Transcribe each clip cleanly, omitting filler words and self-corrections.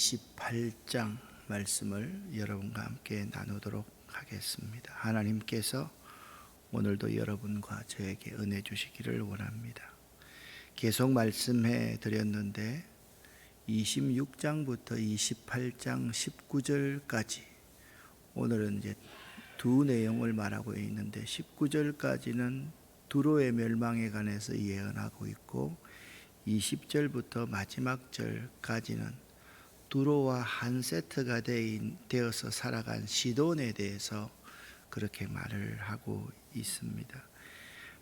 28장 말씀을 여러분과 함께 나누도록 하겠습니다. 하나님께서 오늘도 여러분과 저에게 은혜 주시기를 원합니다. 계속 말씀해 드렸는데 26장부터 28장 19절까지 오늘은 이제 두 내용을 말하고 있는데 19절까지는 두로의 멸망에 관해서 예언하고 있고 20절부터 마지막 절까지는 두로와 한 세트가 되어서 살아간 시돈에 대해서 그렇게 말을 하고 있습니다.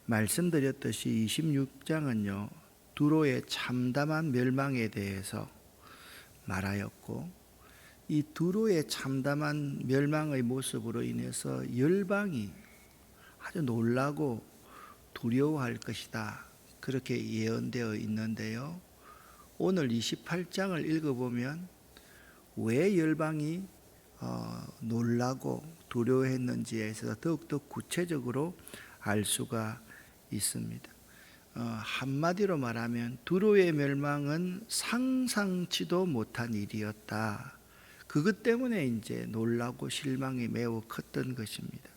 말씀드렸듯이 26장은요 두로의 참담한 멸망에 대해서 말하였고 이 두로의 참담한 멸망의 모습으로 인해서 열방이 아주 놀라고 두려워할 것이다, 그렇게 예언되어 있는데요, 오늘 28장을 읽어보면 왜 열방이 놀라고 두려워했는지에 있어서 더욱더 구체적으로 알 수가 있습니다. 한마디로 말하면 두로의 멸망은 상상치도 못한 일이었다. 그것 때문에 이제 놀라고 실망이 매우 컸던 것입니다.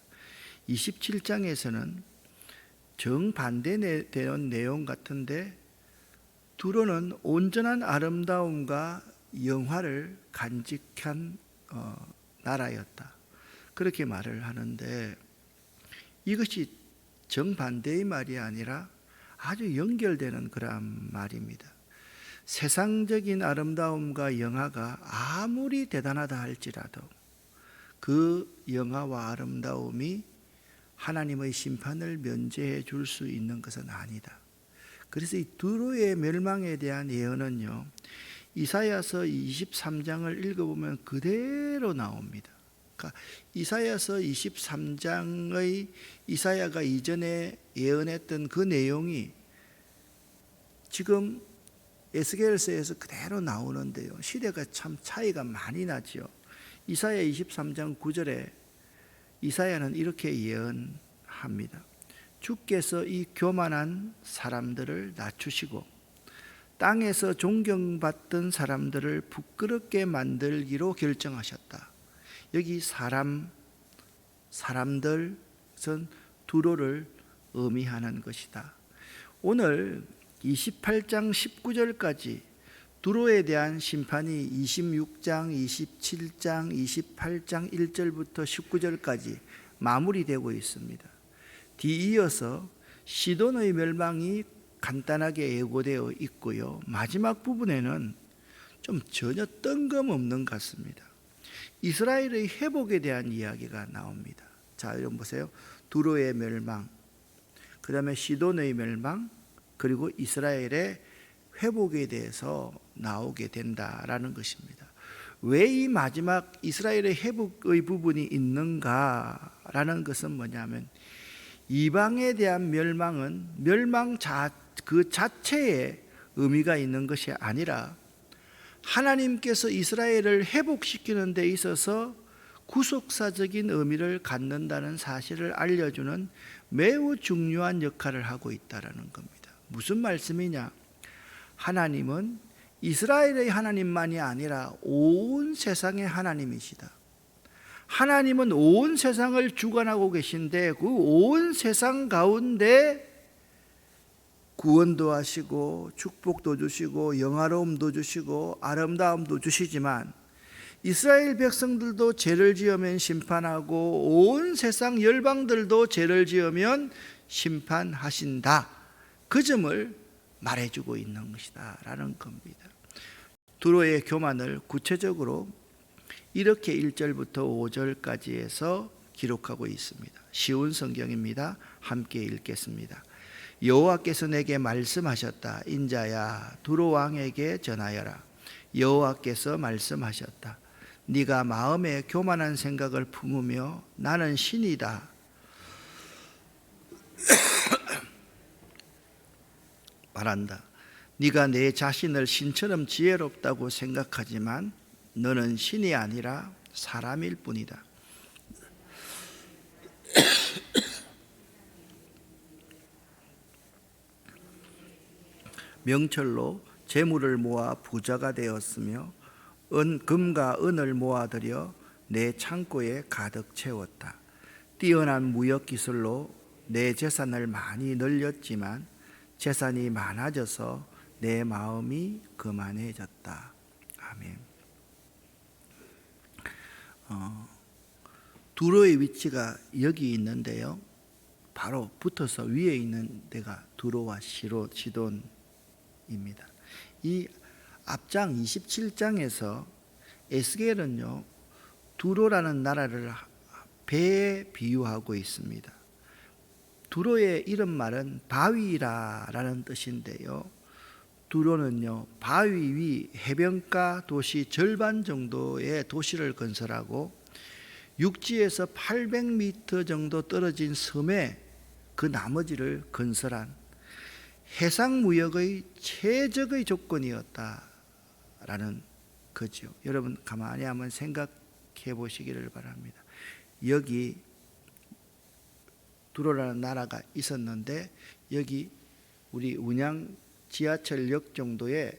27장에서는 정반대되는 내용 같은데 두로는 온전한 아름다움과 영화를 간직한 나라였다, 그렇게 말을 하는데 이것이 정반대의 말이 아니라 아주 연결되는 그런 말입니다. 세상적인 아름다움과 영화가 아무리 대단하다 할지라도 그 영화와 아름다움이 하나님의 심판을 면제해 줄 수 있는 것은 아니다. 그래서 이 두로의 멸망에 대한 예언은요 이사야서 23장을 읽어보면 그대로 나옵니다. 그러니까 이사야서 23장의 이사야가 이전에 예언했던 그 내용이 지금 에스겔서에서 그대로 나오는데요, 시대가 참 차이가 많이 나죠. 이사야 23장 9절에 이사야는 이렇게 예언합니다. 주께서 이 교만한 사람들을 낮추시고 땅에서 존경받던 사람들을 부끄럽게 만들기로 결정하셨다. 여기 사람들은 두로를 의미하는 것이다. 오늘 28장 19절까지 두로에 대한 심판이 26장, 27장, 28장 1절부터 19절까지 마무리되고 있습니다. 뒤이어서 시돈의 멸망이 간단하게 예고되어 있고요, 마지막 부분에는 좀 전혀 뜬금없는 것 같습니다. 이스라엘의 회복에 대한 이야기가 나옵니다. 자, 여러분 보세요. 두로의 멸망, 그 다음에 시돈의 멸망, 그리고 이스라엘의 회복에 대해서 나오게 된다라는 것입니다. 왜 이 마지막 이스라엘의 회복의 부분이 있는가라는 것은 뭐냐면 이방에 대한 멸망은 멸망 그 자체에 의미가 있는 것이 아니라 하나님께서 이스라엘을 회복시키는 데 있어서 구속사적인 의미를 갖는다는 사실을 알려주는 매우 중요한 역할을 하고 있다는 겁니다. 무슨 말씀이냐? 하나님은 이스라엘의 하나님만이 아니라 온 세상의 하나님이시다. 하나님은 온 세상을 주관하고 계신데 그 온 세상 가운데 구원도 하시고 축복도 주시고 영화로움도 주시고 아름다움도 주시지만 이스라엘 백성들도 죄를 지으면 심판하고 온 세상 열방들도 죄를 지으면 심판하신다, 그 점을 말해주고 있는 것이다 라는 겁니다. 두로의 교만을 구체적으로 이렇게 1절부터 5절까지 해서 기록하고 있습니다. 쉬운 성경입니다. 함께 읽겠습니다. 여호와께서 내게 말씀하셨다. 인자야, 두로 왕에게 전하여라. 여호와께서 말씀하셨다. 네가 마음에 교만한 생각을 품으며 나는 신이다 말한다. 네가 내 자신을 신처럼 지혜롭다고 생각하지만 너는 신이 아니라 사람일 뿐이다. 명철로 재물을 모아 부자가 되었으며 금과 은을 모아들여 내 창고에 가득 채웠다. 뛰어난 무역 기술로 내 재산을 많이 늘렸지만 재산이 많아져서 내 마음이 거만해졌다. 아멘. 두로의 위치가 여기 있는데요. 바로 붙어서 위에 있는 데가 두로와 시돈입니다. 이 앞장 27장에서 에스겔은요, 두로라는 나라를 배에 비유하고 있습니다. 두로의 이름 말은 바위라라는 뜻인데요. 두로는요, 바위 위 해변가 도시 절반 정도의 도시를 건설하고 육지에서 800m 정도 떨어진 섬에 그 나머지를 건설한 해상무역의 최적의 조건이었다라는 거죠. 여러분 가만히 한번 생각해 보시기를 바랍니다. 여기 두로라는 나라가 있었는데 여기 우리 운양 지하철역 정도의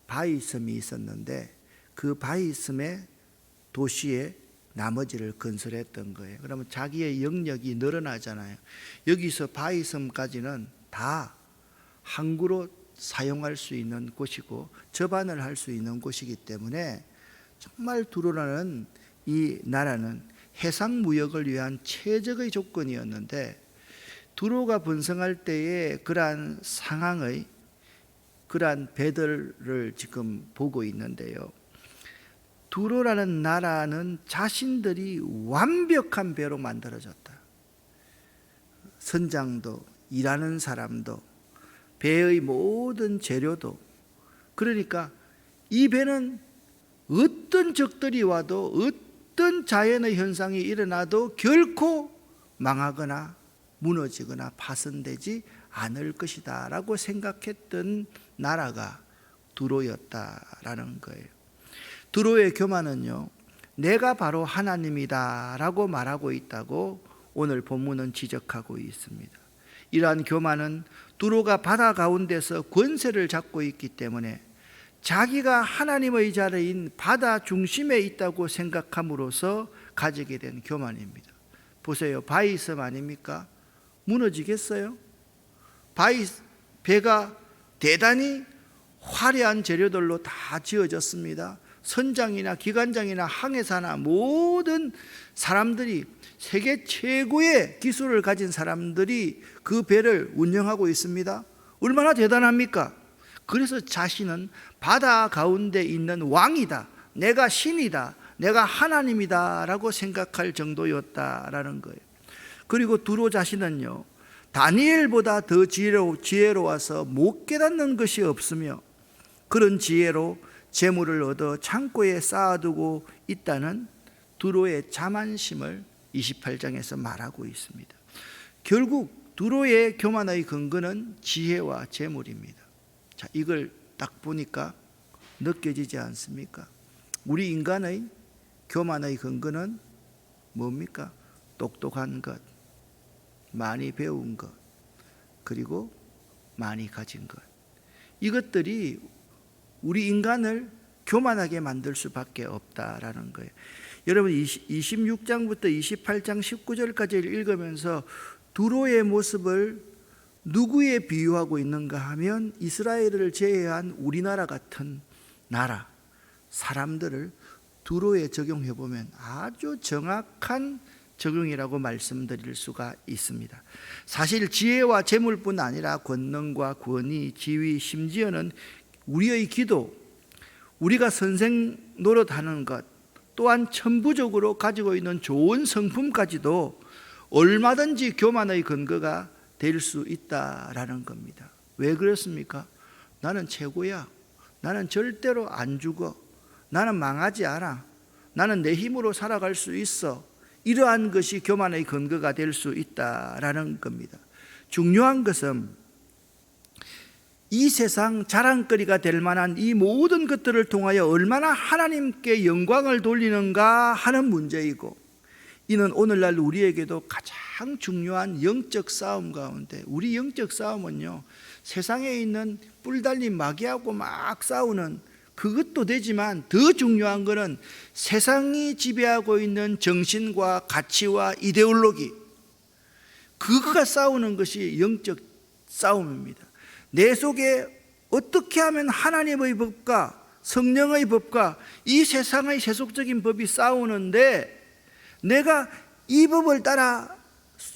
바위섬이 있었는데 그 바위섬의 도시에 나머지를 건설했던 거예요. 그러면 자기의 영역이 늘어나잖아요. 여기서 바위섬까지는 다 항구로 사용할 수 있는 곳이고 접안을 할 수 있는 곳이기 때문에 정말 두로라는 이 나라는 해상 무역을 위한 최적의 조건이었는데 두로가 번성할 때의 그러한 상황의 그러한 배들을 지금 보고 있는데요. 두로라는 나라는 자신들이 완벽한 배로 만들어졌다. 선장도 일하는 사람도 배의 모든 재료도, 그러니까 이 배는 어떤 적들이 와도 어떤 자연의 현상이 일어나도 결코 망하거나 무너지거나 파손되지 않을 것이다 라고 생각했던 나라가 두로였다라는 거예요. 두로의 교만은요, 내가 바로 하나님이다 라고 말하고 있다고 오늘 본문은 지적하고 있습니다. 이러한 교만은 두로가 바다 가운데서 권세를 잡고 있기 때문에 자기가 하나님의 자리인 바다 중심에 있다고 생각함으로써 가지게 된 교만입니다. 보세요, 바위섬 아닙니까? 무너지겠어요? 배가 대단히 화려한 재료들로 다 지어졌습니다. 선장이나 기관장이나 항해사나 모든 사람들이, 세계 최고의 기술을 가진 사람들이 그 배를 운영하고 있습니다. 얼마나 대단합니까? 그래서 자신은 바다 가운데 있는 왕이다, 내가 신이다, 내가 하나님이다 라고 생각할 정도였다라는 거예요. 그리고 두로 자신은요, 다니엘보다 더 지혜로워서 못 깨닫는 것이 없으며 그런 지혜로 재물을 얻어 창고에 쌓아두고 있다는 두로의 자만심을 28장에서 말하고 있습니다. 결국 두로의 교만의 근거는 지혜와 재물입니다. 자, 이걸 딱 보니까 느껴지지 않습니까? 우리 인간의 교만의 근거는 뭡니까? 똑똑한 것, 많이 배운 것, 그리고 많이 가진 것. 이것들이 우리 인간을 교만하게 만들 수밖에 없다라는 거예요. 여러분 26장부터 28장 19절까지 읽으면서 두로의 모습을 누구에 비유하고 있는가 하면 이스라엘을 제외한 우리나라 같은 나라, 사람들을 두로에 적용해 보면 아주 정확한 적용이라고 말씀드릴 수가 있습니다. 사실 지혜와 재물뿐 아니라 권능과 권위, 지위, 심지어는 우리의 기도, 우리가 선생 노릇하는 것, 또한 천부적으로 가지고 있는 좋은 성품까지도 얼마든지 교만의 근거가 될 수 있다라는 겁니다. 왜 그렇습니까? 나는 최고야, 나는 절대로 안 죽어, 나는 망하지 않아, 나는 내 힘으로 살아갈 수 있어, 이러한 것이 교만의 근거가 될 수 있다라는 겁니다. 중요한 것은 이 세상 자랑거리가 될 만한 이 모든 것들을 통하여 얼마나 하나님께 영광을 돌리는가 하는 문제이고, 이는 오늘날 우리에게도 가장 중요한 영적 싸움 가운데, 우리 영적 싸움은요, 세상에 있는 뿔 달린 마귀하고 막 싸우는 그것도 되지만 더 중요한 것은 세상이 지배하고 있는 정신과 가치와 이데올로기, 그거가 싸우는 것이 영적 싸움입니다. 내 속에 어떻게 하면 하나님의 법과 성령의 법과 이 세상의 세속적인 법이 싸우는데 내가 이 법을 따라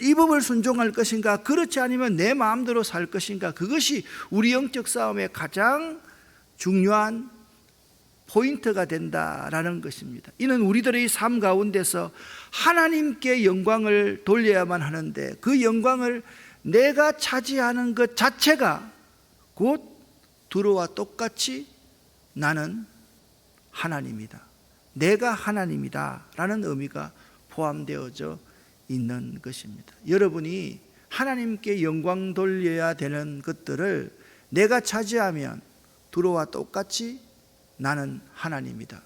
이 법을 순종할 것인가, 그렇지 않으면 내 마음대로 살 것인가, 그것이 우리 영적 싸움의 가장 중요한 포인트가 된다라는 것입니다. 이는 우리들의 삶 가운데서 하나님께 영광을 돌려야만 하는데 그 영광을 내가 차지하는 것 자체가 곧 두로와 똑같이 나는 하나님이다, 내가 하나님이다 라는 의미가 포함되어져 있는 것입니다. 여러분이 하나님께 영광 돌려야 되는 것들을 내가 차지하면 두로와 똑같이 나는 하나님이다.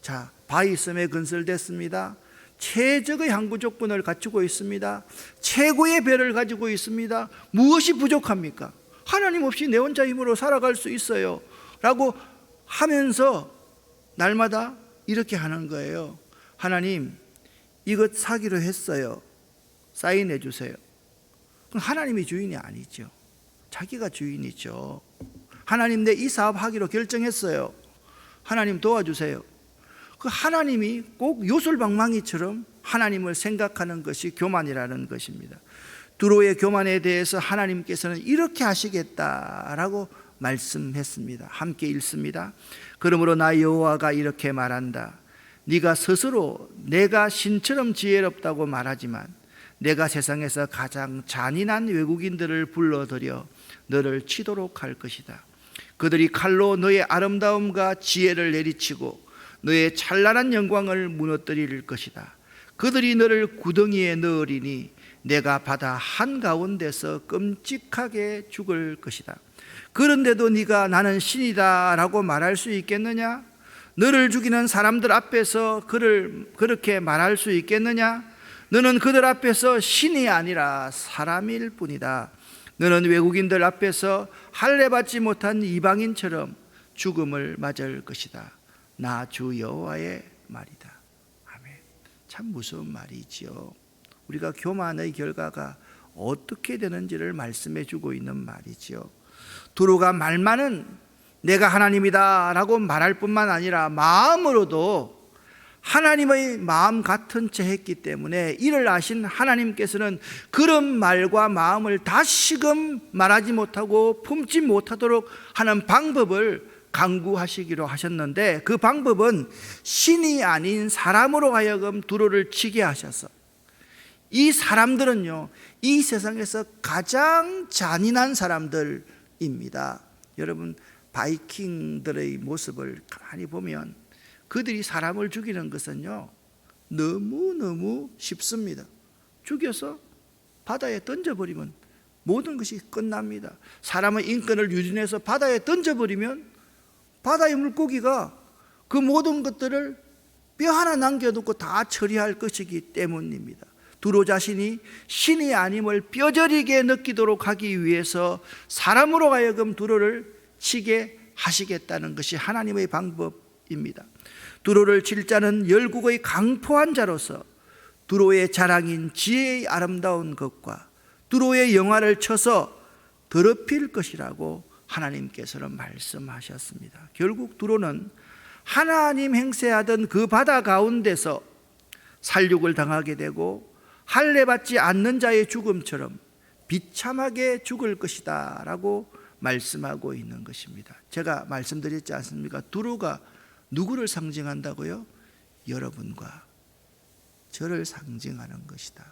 자, 바위섬에 건설됐습니다. 최적의 항구 조건을 갖추고 있습니다. 최고의 배를 가지고 있습니다. 무엇이 부족합니까? 하나님 없이 내 혼자 힘으로 살아갈 수 있어요 라고 하면서 날마다 이렇게 하는 거예요. 하나님, 이것 사기로 했어요, 사인해 주세요. 그럼 하나님이 주인이 아니죠. 자기가 주인이죠. 하나님, 내 이 사업 하기로 결정했어요, 하나님 도와주세요. 그 하나님이 꼭 요술방망이처럼 하나님을 생각하는 것이 교만이라는 것입니다. 두로의 교만에 대해서 하나님께서는 이렇게 하시겠다라고 말씀했습니다. 함께 읽습니다. 그러므로 나 여호와가 이렇게 말한다. 네가 스스로 내가 신처럼 지혜롭다고 말하지만 내가 세상에서 가장 잔인한 외국인들을 불러들여 너를 치도록 할 것이다. 그들이 칼로 너의 아름다움과 지혜를 내리치고 너의 찬란한 영광을 무너뜨릴 것이다. 그들이 너를 구덩이에 넣으리니 내가 바다 한가운데서 끔찍하게 죽을 것이다. 그런데도 네가 나는 신이다 라고 말할 수 있겠느냐? 너를 죽이는 사람들 앞에서 그렇게 말할 수 있겠느냐? 너는 그들 앞에서 신이 아니라 사람일 뿐이다. 너는 외국인들 앞에서 할례받지 못한 이방인처럼 죽음을 맞을 것이다. 나 주 여호와의 말이다. 아멘. 참 무서운 말이지요. 우리가 교만의 결과가 어떻게 되는지를 말씀해 주고 있는 말이지요. 두로가 말만은 내가 하나님이다 라고 말할 뿐만 아니라 마음으로도 하나님의 마음 같은 채 했기 때문에 이를 아신 하나님께서는 그런 말과 마음을 다시금 말하지 못하고 품지 못하도록 하는 방법을 강구하시기로 하셨는데, 그 방법은 신이 아닌 사람으로 하여금 두로를 치게 하셔서, 이 사람들은요 이 세상에서 가장 잔인한 사람들입니다. 여러분, 바이킹들의 모습을 가만히 보면 그들이 사람을 죽이는 것은요 너무너무 쉽습니다. 죽여서 바다에 던져버리면 모든 것이 끝납니다. 사람의 인권을 유린해서 바다에 던져버리면 바다의 물고기가 그 모든 것들을 뼈 하나 남겨놓고 다 처리할 것이기 때문입니다. 두로 자신이 신이 아님을 뼈저리게 느끼도록 하기 위해서 사람으로 하여금 두로를 치게 하시겠다는 것이 하나님의 방법입니다. 두로를 칠 자는 열국의 강포한 자로서 두로의 자랑인 지혜의 아름다운 것과 두로의 영화를 쳐서 더럽힐 것이라고 하나님께서는 말씀하셨습니다. 결국 두로는 하나님 행세하던 그 바다 가운데서 살육을 당하게 되고 할례받지 않는 자의 죽음처럼 비참하게 죽을 것이다 라고 말씀하고 있는 것입니다. 제가 말씀드렸지 않습니까? 두로가 누구를 상징한다고요? 여러분과 저를 상징하는 것이다.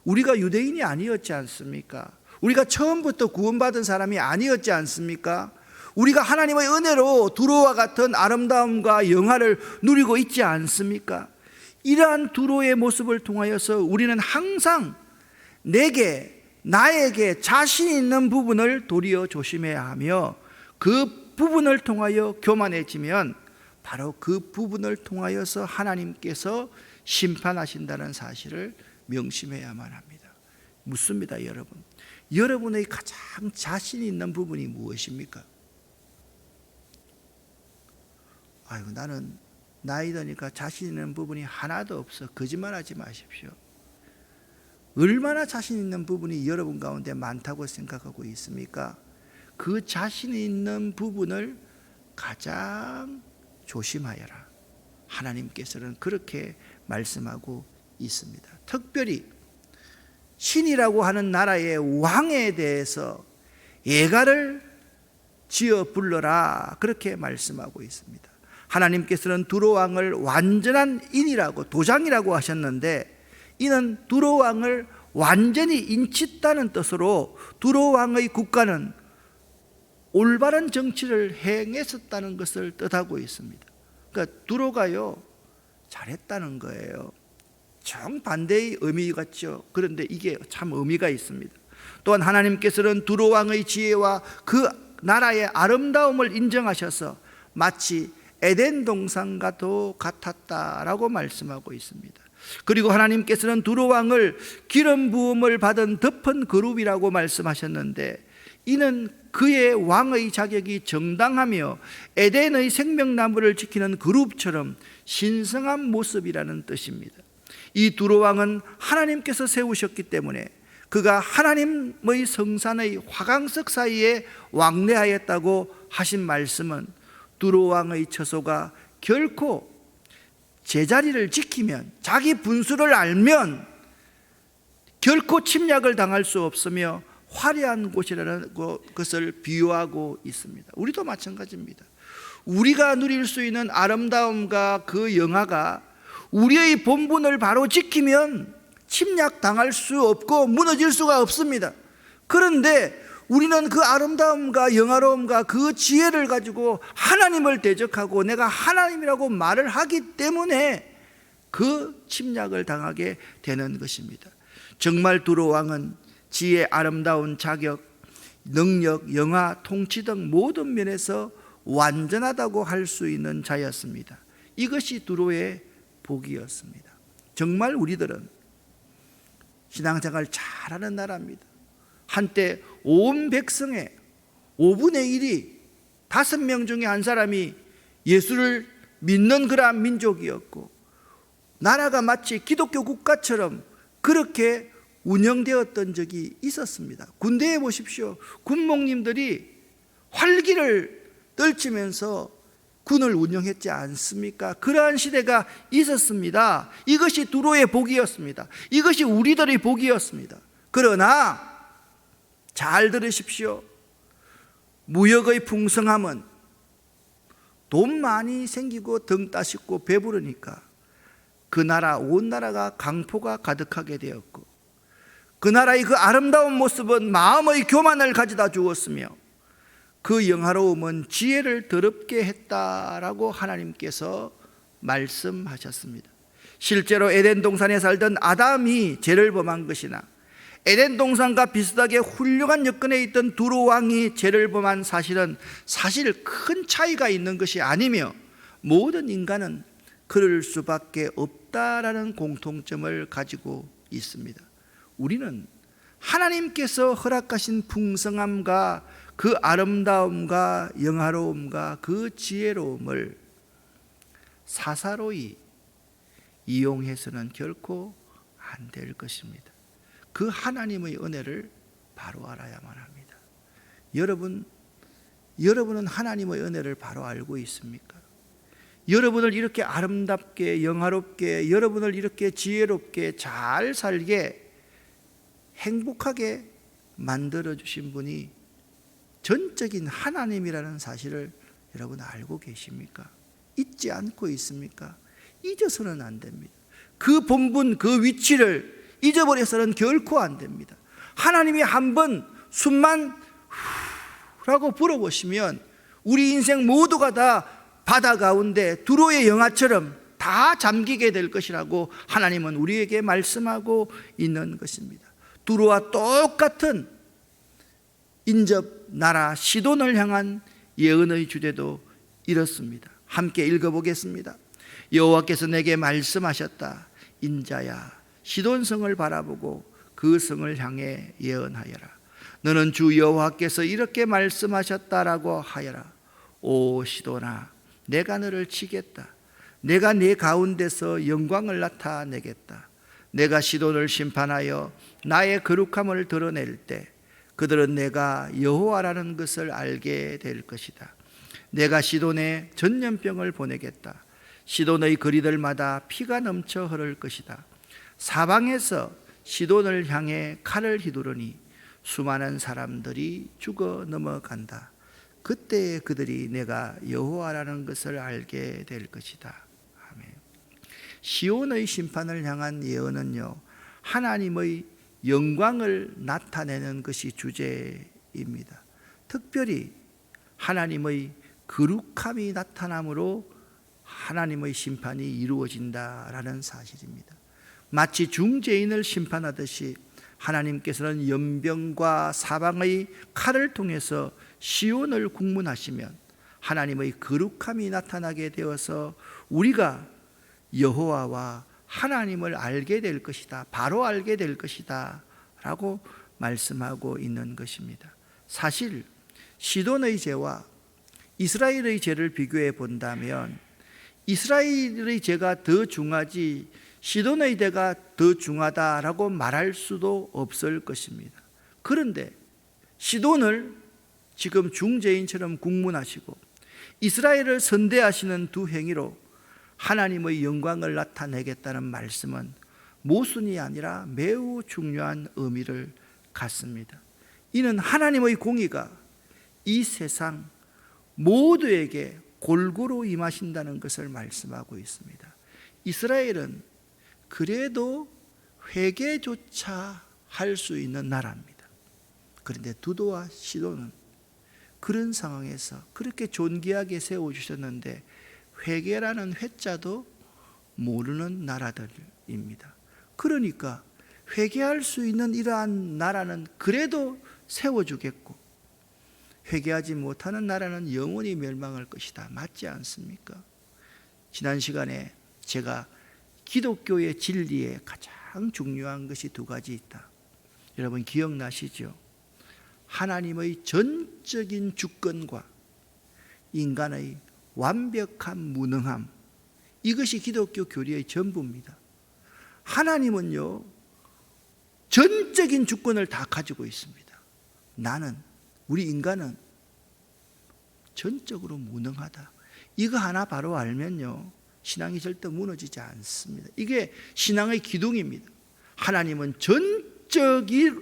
우리가 유대인이 아니었지 않습니까? 우리가 처음부터 구원받은 사람이 아니었지 않습니까? 우리가 하나님의 은혜로 두로와 같은 아름다움과 영화를 누리고 있지 않습니까? 이러한 두로의 모습을 통하여서 우리는 항상 나에게 자신 있는 부분을 도리어 조심해야 하며, 그 부분을 통하여 교만해지면 바로 그 부분을 통하여서 하나님께서 심판하신다는 사실을 명심해야만 합니다. 묻습니다, 여러분. 여러분의 가장 자신 있는 부분이 무엇입니까? 아이고 나는 나이 드니까 자신 있는 부분이 하나도 없어. 거짓말하지 마십시오. 얼마나 자신 있는 부분이 여러분 가운데 많다고 생각하고 있습니까? 그 자신 있는 부분을 가장 조심하여라. 하나님께서는 그렇게 말씀하고 있습니다. 특별히 신이라고 하는 나라의 왕에 대해서 예가를 지어 불러라, 그렇게 말씀하고 있습니다. 하나님께서는 두로 왕을 완전한 인이라고, 도장이라고 하셨는데, 이는 두로 왕을 완전히 인치다는 뜻으로 두로 왕의 국가는 올바른 정치를 행했었다는 것을 뜻하고 있습니다. 그러니까 두로가요 잘했다는 거예요. 정반대의 의미 같죠. 그런데 이게 참 의미가 있습니다. 또한 하나님께서는 두로 왕의 지혜와 그 나라의 아름다움을 인정하셔서 마치 에덴 동산과도 같았다라고 말씀하고 있습니다. 그리고 하나님께서는 두로 왕을 기름 부음을 받은 덮은 그룹이라고 말씀하셨는데, 이는 그의 왕의 자격이 정당하며 에덴의 생명나무를 지키는 그룹처럼 신성한 모습이라는 뜻입니다. 이 두로 왕은 하나님께서 세우셨기 때문에 그가 하나님의 성산의 화강석 사이에 왕래하였다고 하신 말씀은 두로 왕의 처소가 결코 제자리를 지키면, 자기 분수를 알면 결코 침략을 당할 수 없으며 화려한 곳이라는 것을 비유하고 있습니다. 우리도 마찬가지입니다. 우리가 누릴 수 있는 아름다움과 그 영화가 우리의 본분을 바로 지키면 침략 당할 수 없고 무너질 수가 없습니다. 그런데 우리는 그 아름다움과 영화로움과 그 지혜를 가지고 하나님을 대적하고 내가 하나님이라고 말을 하기 때문에 그 침략을 당하게 되는 것입니다. 정말 두로 왕은 지혜, 아름다운 자격, 능력, 영화, 통치 등 모든 면에서 완전하다고 할 수 있는 자였습니다. 이것이 두로의 복이었습니다. 정말 우리들은 신앙생활 잘하는 나라입니다. 한때 온 백성의 5분의 1이 5명 중에 한 사람이 예수를 믿는 그러한 민족이었고, 나라가 마치 기독교 국가처럼 그렇게 운영되었던 적이 있었습니다. 군대에 보십시오. 군목님들이 활기를 떨치면서 군을 운영했지 않습니까? 그러한 시대가 있었습니다. 이것이 두로의 복이었습니다. 이것이 우리들의 복이었습니다. 그러나 잘 들으십시오. 무역의 풍성함은 돈 많이 생기고 등 따숩고 배부르니까 그 나라, 온 나라가 강포가 가득하게 되었고, 그 나라의 그 아름다운 모습은 마음의 교만을 가져다 주었으며 그 영화로움은 지혜를 더럽게 했다라고 하나님께서 말씀하셨습니다. 실제로 에덴 동산에 살던 아담이 죄를 범한 것이나 에덴 동산과 비슷하게 훌륭한 여건에 있던 두로 왕이 죄를 범한 사실은 사실 큰 차이가 있는 것이 아니며 모든 인간은 그럴 수밖에 없다라는 공통점을 가지고 있습니다. 우리는 하나님께서 허락하신 풍성함과 그 아름다움과 영화로움과 그 지혜로움을 사사로이 이용해서는 결코 안 될 것입니다. 그 하나님의 은혜를 바로 알아야만 합니다. 여러분은 하나님의 은혜를 바로 알고 있습니까? 여러분을 이렇게 아름답게, 영화롭게, 여러분을 이렇게 지혜롭게 잘 살게 행복하게 만들어주신 분이 전적인 하나님이라는 사실을 여러분 알고 계십니까? 잊지 않고 있습니까? 잊어서는 안 됩니다. 그 본분, 그 위치를 잊어버려서는 결코 안 됩니다. 하나님이 한번 숨만 후라고 불어보시면 우리 인생 모두가 다 바다 가운데 두로의 영화처럼 다 잠기게 될 것이라고 하나님은 우리에게 말씀하고 있는 것입니다. 두로와 똑같은 인접 나라 시돈을 향한 예언의 주제도 이렇습니다. 함께 읽어보겠습니다. 여호와께서 내게 말씀하셨다. 인자야, 시돈성을 바라보고 그 성을 향해 예언하여라. 너는 주 여호와께서 이렇게 말씀하셨다라고 하여라. 오 시돈아, 내가 너를 치겠다. 내가 네 가운데서 영광을 나타내겠다. 내가 시돈을 심판하여 나의 거룩함을 드러낼 때 그들은 내가 여호와라는 것을 알게 될 것이다. 내가 시돈에 전염병을 보내겠다. 시돈의 거리들마다 피가 넘쳐 흐를 것이다. 사방에서 시돈을 향해 칼을 휘두르니 수많은 사람들이 죽어 넘어간다. 그때 그들이 내가 여호와라는 것을 알게 될 것이다. 아멘. 시온의 심판을 향한 예언은요, 하나님의 영광을 나타내는 것이 주제입니다. 특별히 하나님의 거룩함이 나타남으로 하나님의 심판이 이루어진다라는 사실입니다. 마치 중재인을 심판하듯이 하나님께서는 연병과 사방의 칼을 통해서 시온을 국문하시면 하나님의 거룩함이 나타나게 되어서 우리가 여호와와 하나님을 알게 될 것이다, 바로 알게 될 것이다 라고 말씀하고 있는 것입니다. 사실 시돈의 죄와 이스라엘의 죄를 비교해 본다면 이스라엘의 죄가 더 중하지 시돈의 죄가 더 중하다라고 말할 수도 없을 것입니다. 그런데 시돈을 지금 중재인처럼 국문하시고 이스라엘을 선대하시는 두 행위로 하나님의 영광을 나타내겠다는 말씀은 모순이 아니라 매우 중요한 의미를 갖습니다. 이는 하나님의 공의가 이 세상 모두에게 골고루 임하신다는 것을 말씀하고 있습니다. 이스라엘은 그래도 회개조차 할 수 있는 나라입니다. 그런데 두도와 시돈은 그런 상황에서 그렇게 존귀하게 세워주셨는데 회개라는 회자도 모르는 나라들입니다. 그러니까 회개할 수 있는 이러한 나라는 그래도 세워주겠고 회개하지 못하는 나라는 영원히 멸망할 것이다. 맞지 않습니까? 지난 시간에 제가 기독교의 진리에 가장 중요한 것이 두 가지 있다. 여러분 기억나시죠? 하나님의 전적인 주권과 인간의 완벽한 무능함, 이것이 기독교 교리의 전부입니다. 하나님은요 전적인 주권을 다 가지고 있습니다. 우리 인간은 전적으로 무능하다. 이거 하나 바로 알면요 신앙이 절대 무너지지 않습니다. 이게 신앙의 기둥입니다. 하나님은 전적으로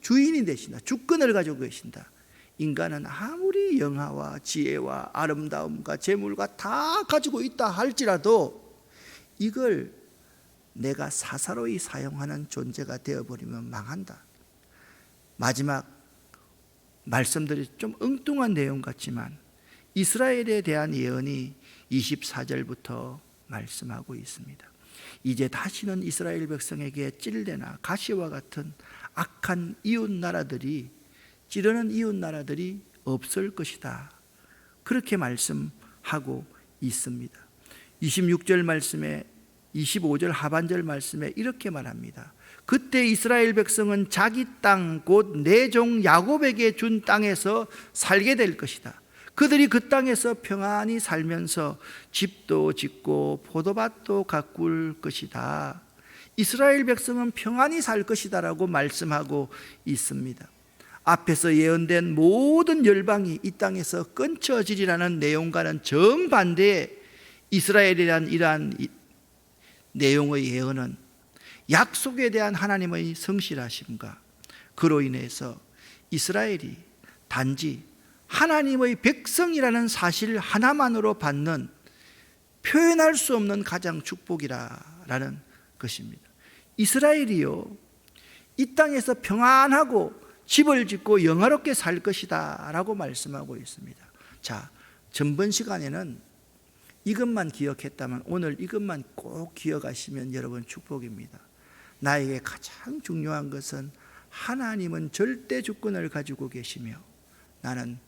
주인이 되신다. 주권을 가지고 계신다. 인간은 아무리 영화와 지혜와 아름다움과 재물과 다 가지고 있다 할지라도 이걸 내가 사사로이 사용하는 존재가 되어버리면 망한다. 마지막 말씀들이 좀 엉뚱한 내용 같지만 이스라엘에 대한 예언이 24절부터 말씀하고 있습니다. 이제 다시는 이스라엘 백성에게 찔레나 가시와 같은 악한 이웃 나라들이 찌르는 이웃 나라들이 없을 것이다. 그렇게 말씀하고 있습니다. 26절 말씀에 25절 하반절 말씀에 이렇게 말합니다. 그때 이스라엘 백성은 자기 땅 곧 내 종 야곱에게 준 땅에서 살게 될 것이다. 그들이 그 땅에서 평안히 살면서 집도 짓고 포도밭도 가꿀 것이다. 이스라엘 백성은 평안히 살 것이다 라고 말씀하고 있습니다. 앞에서 예언된 모든 열방이 이 땅에서 끊쳐지리라는 내용과는 정반대의 이스라엘이란 이러한 내용의 예언은 약속에 대한 하나님의 성실하심과 그로 인해서 이스라엘이 단지 하나님의 백성이라는 사실 하나만으로 받는 표현할 수 없는 가장 축복이라는 것입니다. 이스라엘이요 이 땅에서 평안하고 집을 짓고 영화롭게 살 것이다 라고 말씀하고 있습니다. 자, 전번 시간에는 이것만 기억했다면 오늘 이것만 꼭 기억하시면 여러분 축복입니다. 나에게 가장 중요한 것은 하나님은 절대 주권을 가지고 계시며 나는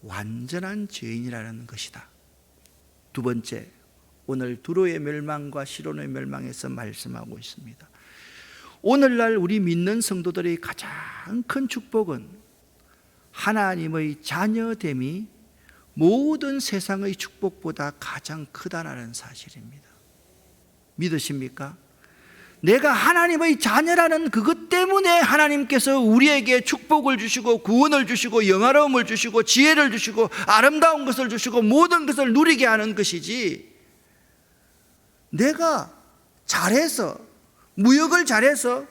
완전한 죄인이라는 것이다. 두 번째, 오늘 두로의 멸망과 시론의 멸망에서 말씀하고 있습니다. 오늘날 우리 믿는 성도들의 가장 큰 축복은 하나님의 자녀됨이 모든 세상의 축복보다 가장 크다라는 사실입니다. 믿으십니까? 내가 하나님의 자녀라는 그것 때문에 하나님께서 우리에게 축복을 주시고 구원을 주시고 영화로움을 주시고 지혜를 주시고 아름다운 것을 주시고 모든 것을 누리게 하는 것이지, 내가 잘해서 무역을 잘해서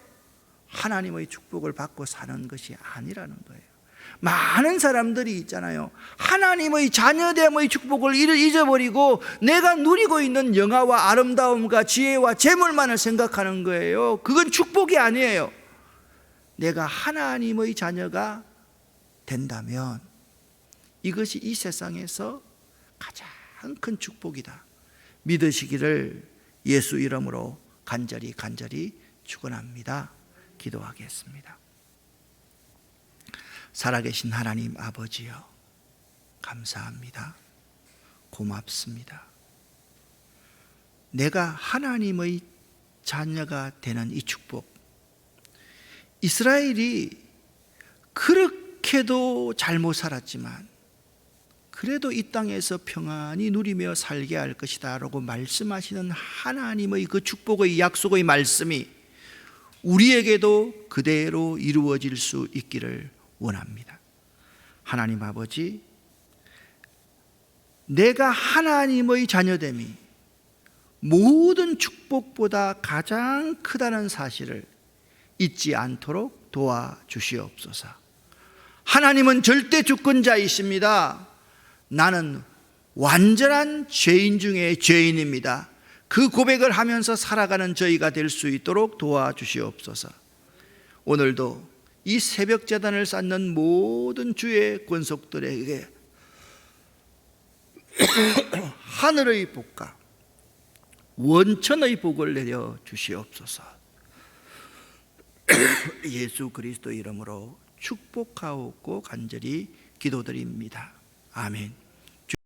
하나님의 축복을 받고 사는 것이 아니라는 거예요. 많은 사람들이 있잖아요. 하나님의 자녀됨의 축복을 잊어버리고 내가 누리고 있는 영화와 아름다움과 지혜와 재물만을 생각하는 거예요. 그건 축복이 아니에요. 내가 하나님의 자녀가 된다면 이것이 이 세상에서 가장 큰 축복이다 믿으시기를 예수 이름으로 간절히 축원합니다. 기도하겠습니다. 살아계신 하나님 아버지여, 감사합니다. 고맙습니다. 내가 하나님의 자녀가 되는 이 축복, 이스라엘이 그렇게도 잘못 살았지만 그래도 이 땅에서 평안히 누리며 살게 할 것이다 라고 말씀하시는 하나님의 그 축복의 약속의 말씀이 우리에게도 그대로 이루어질 수 있기를 원합니다. 하나님 아버지, 내가 하나님의 자녀됨이 모든 축복보다 가장 크다는 사실을 잊지 않도록 도와주시옵소서. 하나님은 절대 주권자이십니다. 나는 완전한 죄인 중에 죄인입니다. 그 고백을 하면서 살아가는 저희가 될 수 있도록 도와주시옵소서. 오늘도 이 새벽 제단을 쌓는 모든 주의 권속들에게 하늘의 복과 원천의 복을 내려 주시옵소서. 예수 그리스도 이름으로 축복하옵고 간절히 기도드립니다. 아멘.